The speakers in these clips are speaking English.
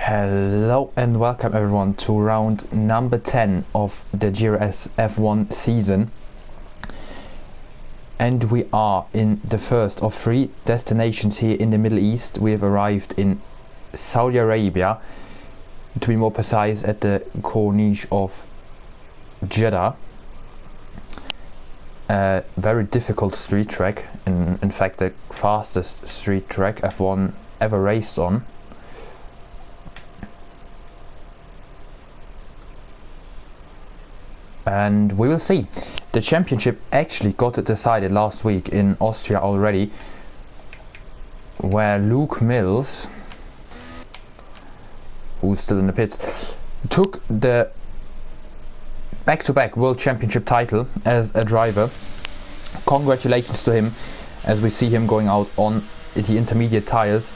Hello and welcome everyone to round number 10 of the GRS F1 season, and we are in the first of three destinations here in the Middle East. We have arrived in Saudi Arabia, to be more precise at the Corniche of Jeddah. A very difficult street track, in fact the fastest street track F1 ever raced on. And we will see. The championship actually got decided last week in Austria already, where Luke Mills, who's still in the pits, took the back-to-back World Championship title as a driver. Congratulations to him, as we see him going out on the intermediate tires.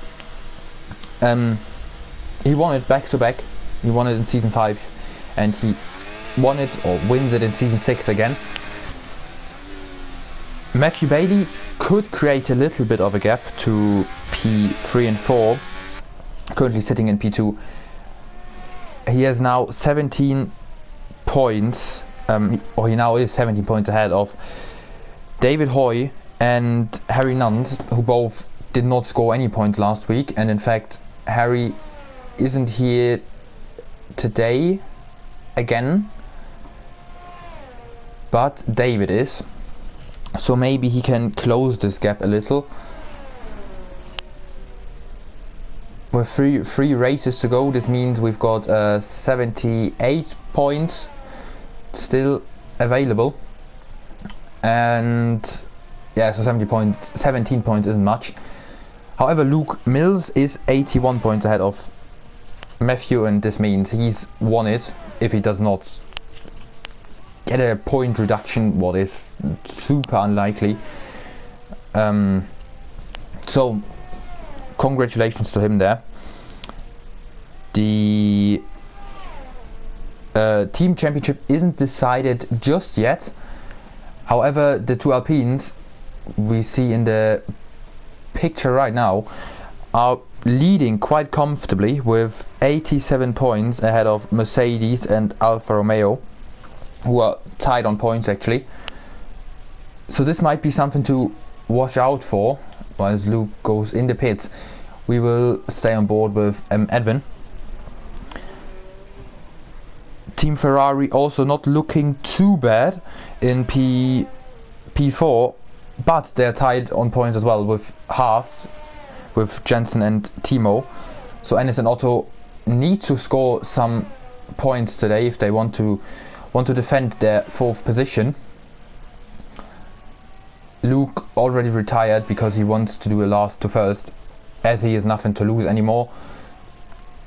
He won it back-to-back. He won it in season 5, and he won it or wins it in season 6 again. Matthew Bailey could create a little bit of a gap to P3 and 4, currently sitting in P2. He has now 17 points, or he now is 17 points ahead of David Hoy and Harry Nunn, who both did not score any points last week. And in fact, Harry isn't here today again, but David is, so maybe he can close this gap a little. With three races to go, this means we've got 78 points still available, and yeah, so 17 points isn't much. However, Luke Mills is 81 points ahead of Matthew, and this means he's won it if he does not get a point reduction, what is super unlikely. So congratulations to him there. The team championship isn't decided just yet. However, the two Alpines we see in the picture right now are leading quite comfortably with 87 points ahead of Mercedes and Alfa Romeo, who are tied on points actually. So this might be something to watch out for whilst Luke goes in the pits. We will stay on board with Edwin. Team Ferrari also not looking too bad in P4, but they're tied on points as well with Haas, with Jensen and Timo. So Ennis and Otto need to score some points today if they want to defend their 4th position. Luke already retired because he wants to do a last to first, as he has nothing to lose anymore.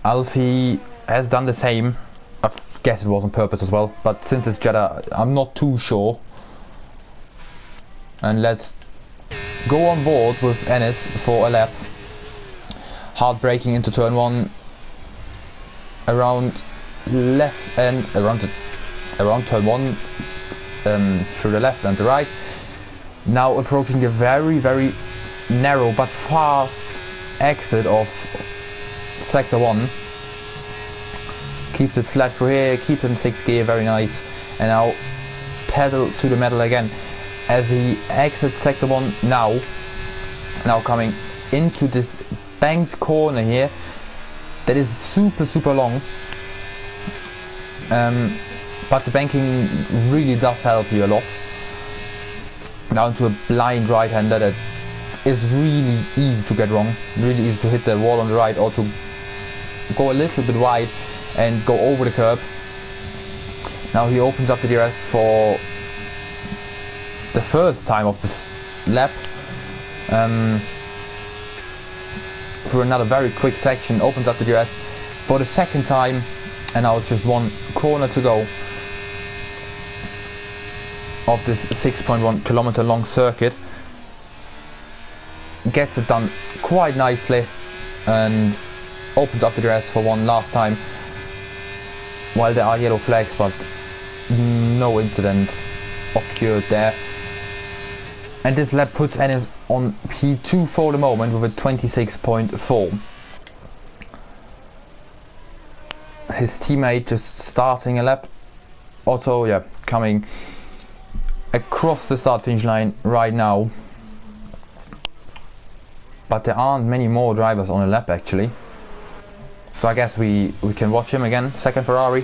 Alfie has done the same. I guess it was on purpose as well, but since it's Jeddah, I'm not too sure. And let's go on board with Ennis for a lap. Hard braking into turn 1, around left and around turn 1, through the left and the right. Now approaching the very narrow but fast exit of sector 1. Keeps it flat through here, keeps it in 6th gear, very nice. And now pedal to the metal again as he exits sector 1 now coming into this banked corner here that is super long. But the banking really does help you a lot. Down to a blind right-hander that is really easy to get wrong, really easy to hit the wall on the right, or to go a little bit wide and go over the curb. Now he opens up the GRS for the first time of this lap, through another very quick section. Opens up the GRS for the second time, and now it's just one corner to go of this 6.1 kilometer long circuit. Gets it done quite nicely and opens up the GRS for one last time, while there are yellow flags, but no incidents occurred there. And this lap puts Ennis on P2 for the moment with a 26.4. his teammate just starting a lap. Also, yeah, coming across the start finish line right now. But there aren't many more drivers on a lap actually. So I guess we can watch him again. Second Ferrari.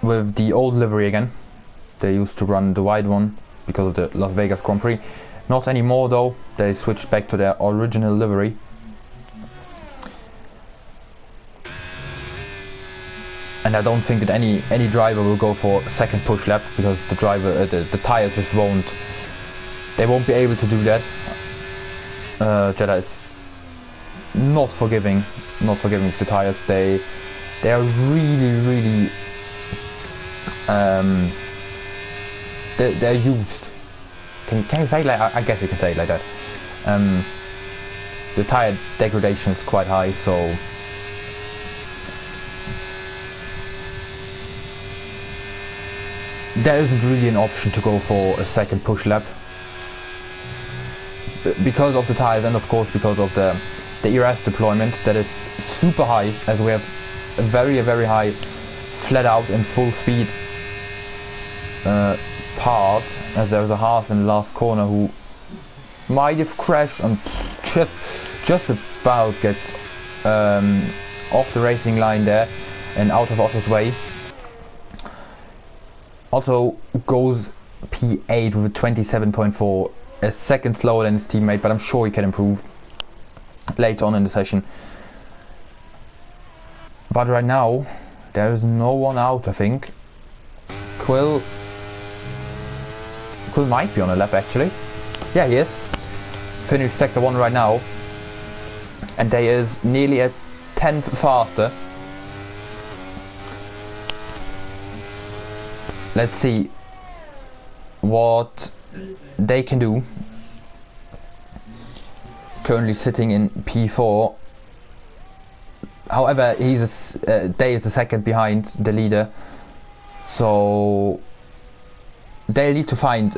With the old livery again. They used to run the white one because of the Las Vegas Grand Prix. Not anymore though. They switched back to their original livery. And I don't think that any driver will go for second push lap because the driver the tires just won't. They won't be able to do that. Jeddah is not forgiving with the tires. They are really they're used. Can you say it like, I guess you can say it like that. The tire degradation is quite high, so there isn't really an option to go for a second push lap because of the tires and of course because of the GRS deployment that is super high, as we have a very high flat out and full speed part, as there's a Haas in the last corner who might have crashed and just about gets off the racing line there and out of Otto's way. Otto goes P8 with a 27.4, a second slower than his teammate, but I'm sure he can improve later on in the session. But right now there is no one out, I think. Quill might be on a lap actually. Yeah, he is. Finished sector 1 right now. And they is nearly a tenth faster. Let's see what they can do. Currently sitting in P4. However, Day is a second behind the leader, so they need to find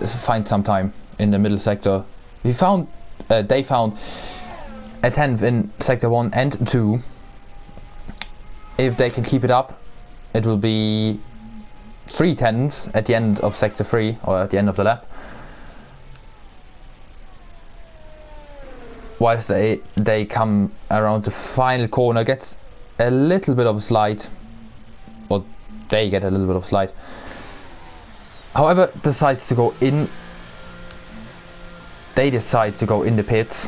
some time in the middle sector. They found a 10th in sector 1 and 2. If they can keep it up, it will be 3 10ths at the end of sector 3 or at the end of the lap. Whilst they come around the final corner, gets a little bit of a slide, or they get a little bit of a slide. However, decides to go in. They decide to go in the pits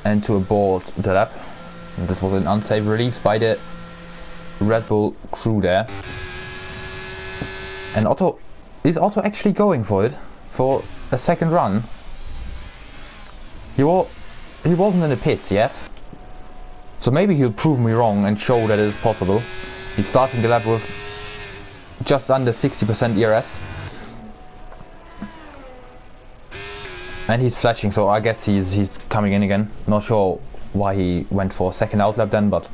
and to abort the lap. And this was an unsafe release by the Red Bull crew there. And is Otto actually going for it for a second run? He wasn't in the pits yet, so maybe he'll prove me wrong and show that it is possible. He's starting the lap with just under 60% ERS, and he's flashing, so I guess he's coming in again. Not sure why he went for a second outlap then, but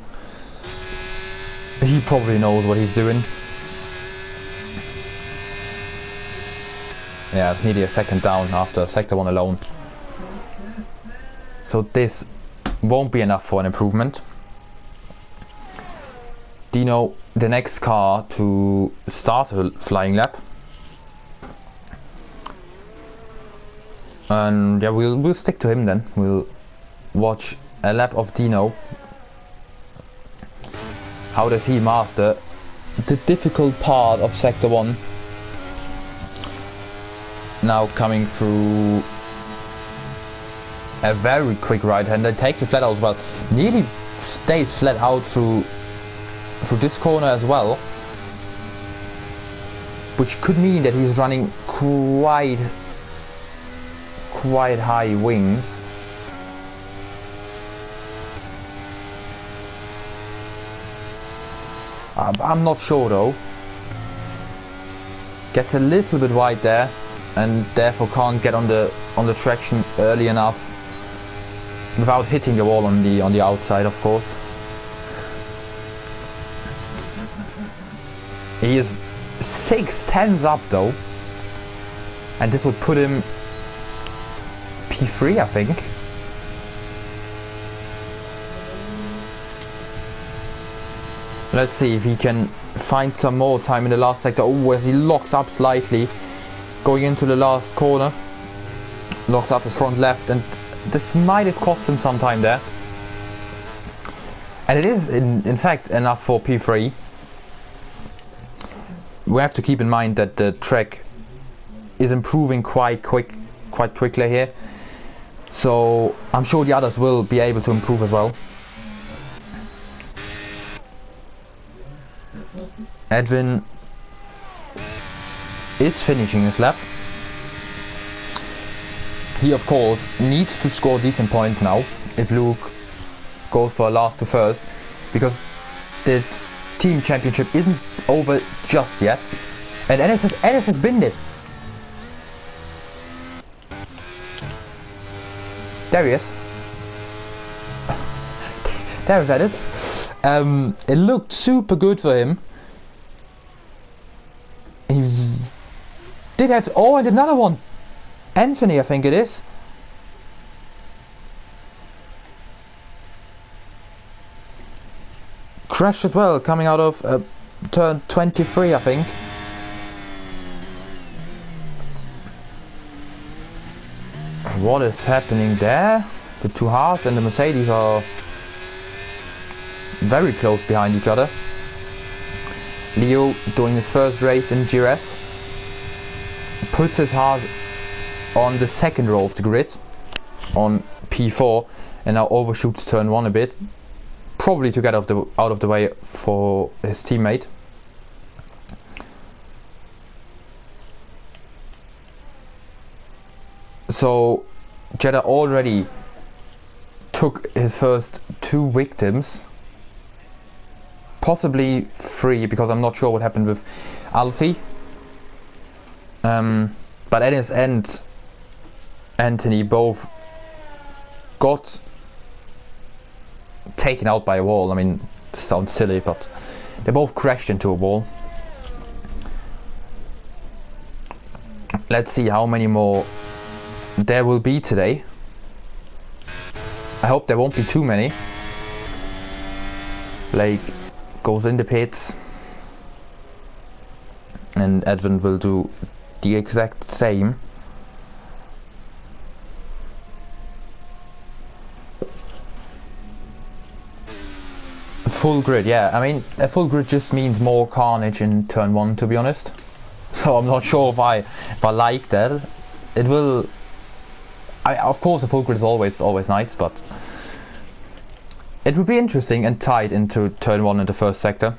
he probably knows what he's doing. Yeah, nearly a second down after sector 1 alone. So this won't be enough for an improvement. Dino, the next car to start a flying lap. And yeah, we'll stick to him then. We'll watch a lap of Dino. How does he master the difficult part of sector 1? Now coming through a very quick right hander, takes it flat out as well. Nearly stays flat out through this corner as well, which could mean that he's running quite high wings. I'm not sure though. Gets a little bit wide there, and therefore can't get on the traction early enough without hitting the wall on the outside, of course. He is 6 tenths up though, and this would put him P3, I think. Let's see if he can find some more time in the last sector. Oh, as he locks up slightly, going into the last corner. Locks up his front left, and this might have cost him some time there. And it is, in fact, enough for P3. We have to keep in mind that the track is improving quite quickly here. So I'm sure the others will be able to improve as well. Edwin is finishing his lap. He of course needs to score decent points now if Luke goes for a last to first, because the team championship isn't over just yet, and Ennis has been it. There he is. There that is. It looked super good for him. He did have, oh, and another one. Anthony, I think it is. Crashed as well, coming out of turn 23, I think. What is happening there? The two Haas and the Mercedes are very close behind each other. Leo doing his first race in GRS puts his Haas on the second row of the grid on P4 and now overshoots turn 1 a bit, probably to get out of the way for his teammate. So Jeddah already took his first 2 victims, possibly 3, because I'm not sure what happened with Alfie. But Ennis and Anthony both got taken out by a wall. I mean, it sounds silly, but they both crashed into a wall. Let's see how many more there will be today. I hope there won't be too many. Blake goes in the pits and Edwin will do the exact same. Full grid, yeah. I mean, a full grid just means more carnage in turn 1, to be honest. So I'm not sure if I like that. It will. Of course, a full grid is always nice, but it would be interesting and tied into turn 1 in the first sector.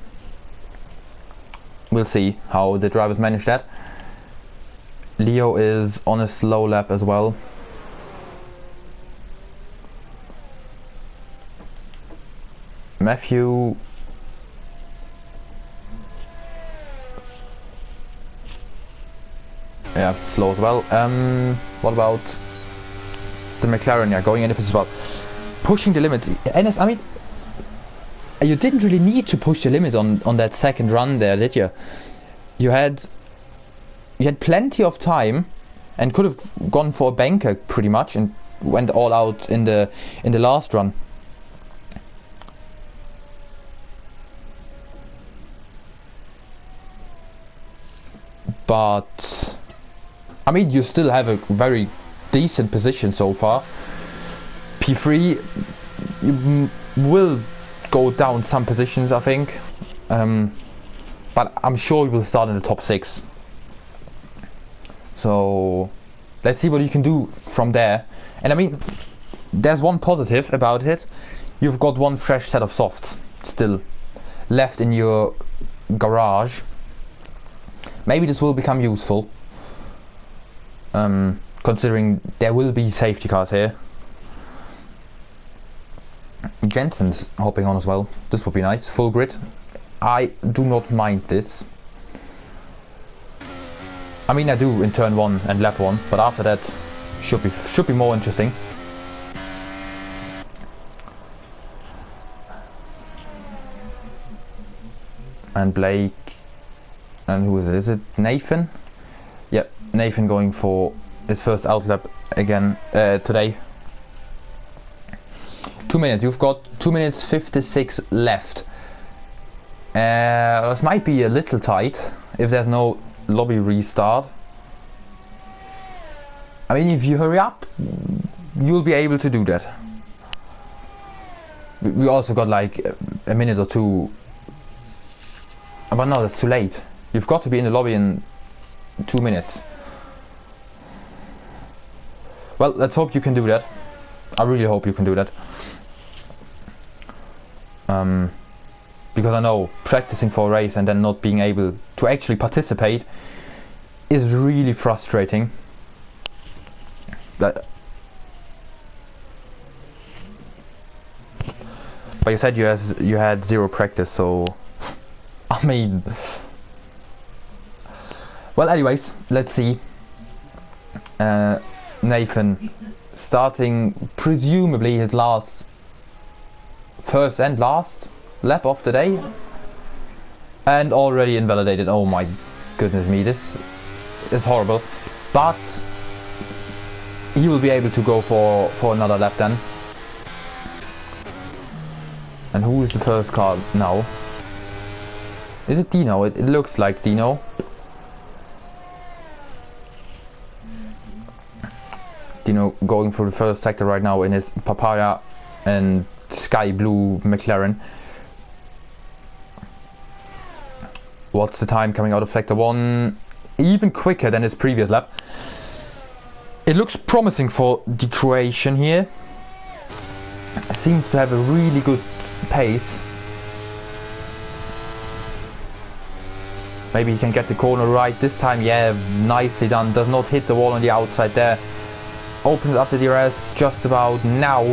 We'll see how the drivers manage that. Leo is on a slow lap as well. Matthew yeah, slow as well. What about the McLaren? Yeah, going in the pits as well, pushing the limit. And I mean, you didn't really need to push the limit on that second run there, did you? You had plenty of time and could have gone for a banker pretty much and went all out in the last run. But I mean, you still have a very decent position so far. P3, you will go down some positions, I think, but I'm sure you will start in the top 6. So let's see what you can do from there. And I mean, there's one positive about it. You've got one fresh set of softs still left in your garage. Maybe this will become useful, considering there will be safety cars here. Jensen's hopping on as well. This would be nice. Full grid. I do not mind this. I mean, I do in turn 1 and lap 1, but after that should be more interesting. And Blake, and who is it? Is it Nathan? Yep, Nathan going for his first outlap again today. 2 minutes. You've got 2 minutes 56 left. This might be a little tight if there's no lobby restart. I mean, if you hurry up, you'll be able to do that. We also got like a minute or two. But no, that's too late. You've got to be in the lobby in 2 minutes. Well, let's hope you can do that. I really hope you can do that. Because I know practicing for a race and then not being able to actually participate is really frustrating. But you said you had zero practice, so I mean, well, anyways, let's see. Nathan starting presumably his first and last lap of the day, and already invalidated. Oh my goodness me, this is horrible. But he will be able to go for another lap then. And who is the first car now? Is it Dino? It looks like Dino. Dino going through the first sector right now in his papaya and sky blue McLaren. What's the time coming out of sector 1? Even quicker than his previous lap. It looks promising for the Croatian here. Seems to have a really good pace. Maybe he can get the corner right this time. Yeah, nicely done. Does not hit the wall on the outside there. Opens up the GRS just about now.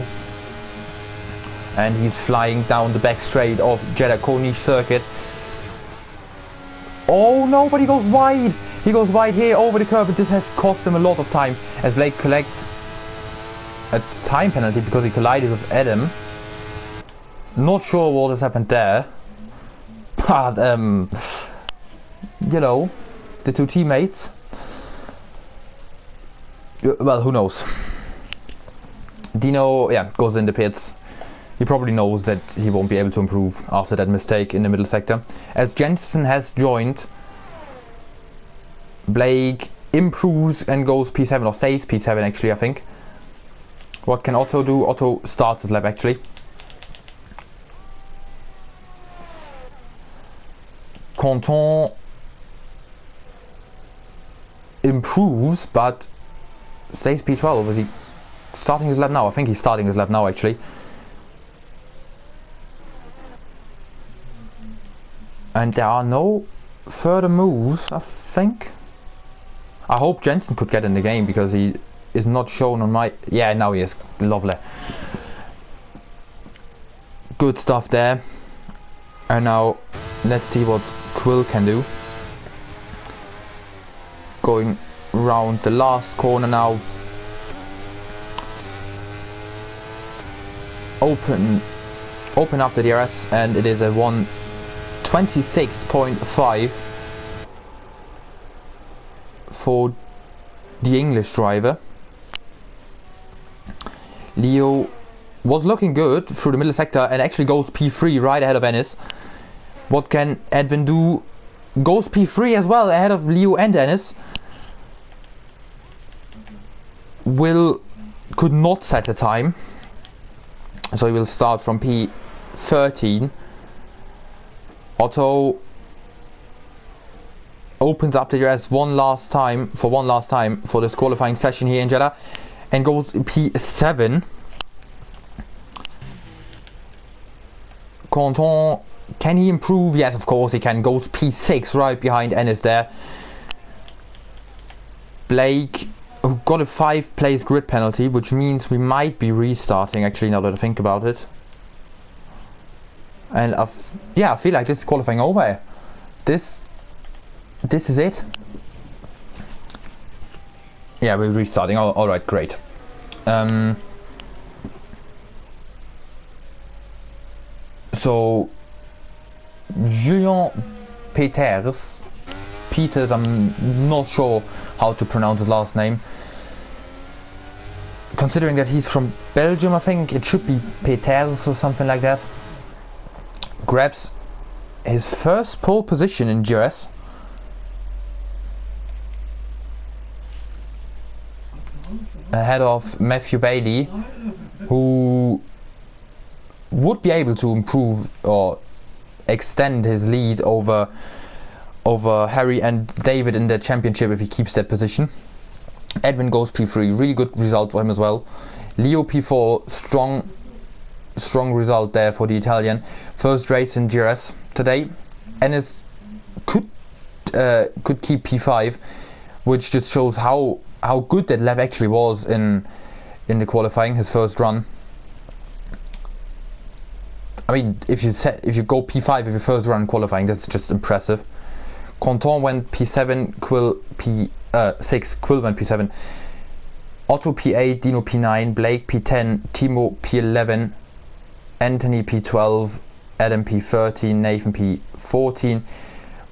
And he's flying down the back straight of Jeddah Corniche circuit. Oh no, but he goes wide. He goes wide here over the curb, and this has cost him a lot of time as Blake collects a time penalty because he collided with Adam. Not sure what has happened there, but you know, the two teammates, well, who knows. Dino, yeah, goes in the pits. He probably knows that he won't be able to improve after that mistake in the middle sector. As Jensen has joined, Blake improves and goes P7, or stays P7 actually, I think. What can Otto do? Otto starts his lap actually. Quentin improves but stays P12. Is he starting his lap now? I think he's starting his lap now actually. And there are no further moves, I think. I hope Jensen could get in the game because he is not shown on my... Yeah, now he is. Lovely. Good stuff there. And now let's see what Quill can do. Going round the last corner now. Open up the DRS, and it is a 1:26.5 for the English driver. Leo was looking good through the middle sector and actually goes P3 right ahead of Ennis. What can Edwin do? Goes P3 as well ahead of Leo and Ennis. Will could not set a time, so he will start from P13. Otto opens up the dress one last time for this qualifying session here in Jeddah and goes P7. Quentin, can he improve? Yes, of course he can. Goes P6 right behind Ennis there. Blake, who got a 5-place grid penalty, which means we might be restarting actually, now that I think about it. And yeah, I feel like this is qualifying over. This is it. Yeah, we're restarting. All right, great. So Julian Peters, I'm not sure how to pronounce his last name. Considering that he's from Belgium, I think it should be Peters or something like that. Grabs his first pole position in GRS. Ahead of Matthew Bailey, who would be able to improve or extend his lead over Harry and David in the championship if he keeps that position. Edwin goes P3, really good result for him as well. Leo P4, strong result there for the Italian. First race in GRS today. Ennis could keep P5, which just shows how good that lap actually was in the qualifying, his first run. I mean, if you go P5 if your first run qualifying, that's just impressive. Conton went P7, Quill P6, Quill went P7. Otto P8, Dino P9, Blake P10, Timo P11, Anthony P12, Adam P13, Nathan P14,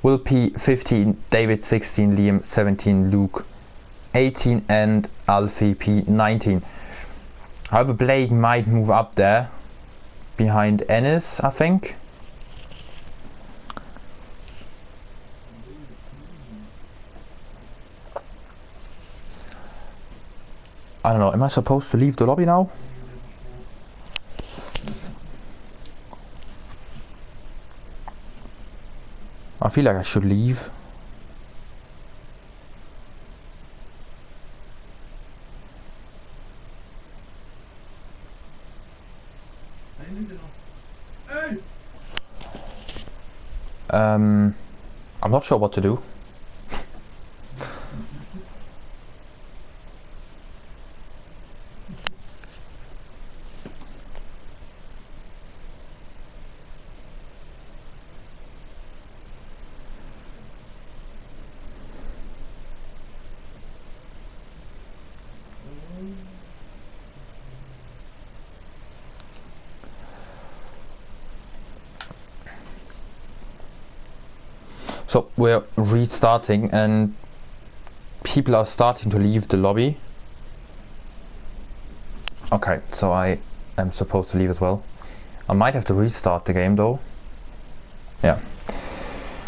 Will P15, David 16, Liam 17, Luke 18 and Alfie P19. However, Blake might move up there behind Ennis, I think. I don't know, am I supposed to leave the lobby now? I feel like I should leave. I'm not sure what to do. So we're restarting and people are starting to leave the lobby. Okay, so I am supposed to leave as well. I might have to restart the game though. Yeah.